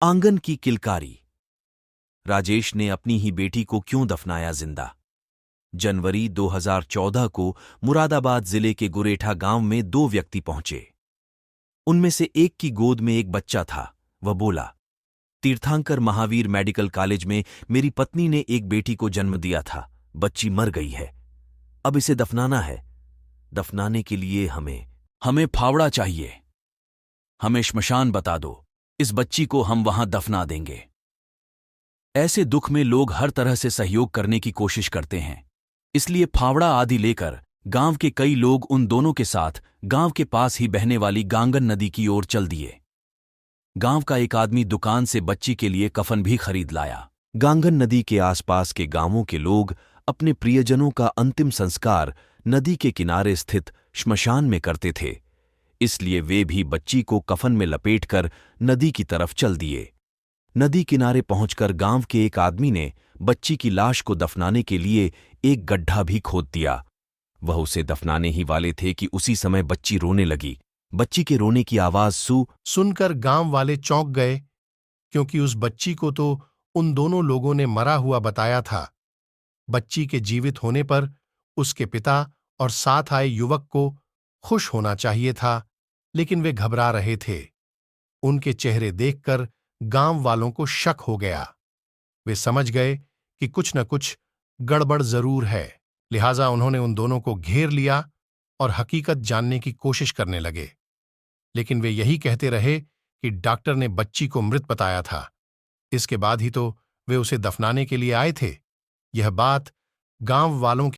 आंगन की किलकारी। राजेश ने अपनी ही बेटी को क्यों दफनाया जिंदा। जनवरी 2014 को मुरादाबाद जिले के गुरेठा गांव में दो व्यक्ति पहुंचे। उनमें से एक की गोद में एक बच्चा था। वह बोला, तीर्थंकर महावीर मेडिकल कॉलेज में मेरी पत्नी ने एक बेटी को जन्म दिया था। बच्ची मर गई है, अब इसे दफनाना है। दफनाने के लिए हमें फावड़ा चाहिए। हमें श्मशान बता दो, इस बच्ची को हम वहां दफना देंगे। ऐसे दुख में लोग हर तरह से सहयोग करने की कोशिश करते हैं, इसलिए फावड़ा आदि लेकर गांव के कई लोग उन दोनों के साथ गांव के पास ही बहने वाली गांगन नदी की ओर चल दिए। गांव का एक आदमी दुकान से बच्ची के लिए कफन भी खरीद लाया। गांगन नदी के आसपास के गांवों के लोग अपने प्रियजनों का अंतिम संस्कार नदी के किनारे स्थित श्मशान में करते थे, इसलिए वे भी बच्ची को कफन में लपेटकर नदी की तरफ चल दिए। नदी किनारे पहुंचकर गांव के एक आदमी ने बच्ची की लाश को दफनाने के लिए एक गड्ढा भी खोद दिया। वह उसे दफनाने ही वाले थे कि उसी समय बच्ची रोने लगी। बच्ची के रोने की आवाज सुनकर गांव वाले चौंक गए, क्योंकि उस बच्ची को तो उन दोनों लोगों ने मरा हुआ बताया था। बच्ची के जीवित होने पर उसके पिता और साथ आए युवक को खुश होना चाहिए था, लेकिन वे घबरा रहे थे। उनके चेहरे देखकर गांव वालों को शक हो गया। वे समझ गए कि कुछ न कुछ गड़बड़ जरूर है, लिहाजा उन्होंने उन दोनों को घेर लिया और हकीकत जानने की कोशिश करने लगे। लेकिन वे यही कहते रहे कि डॉक्टर ने बच्ची को मृत बताया था, इसके बाद ही तो वे उसे दफनाने के लिए आए थे। यह बात गांव वालों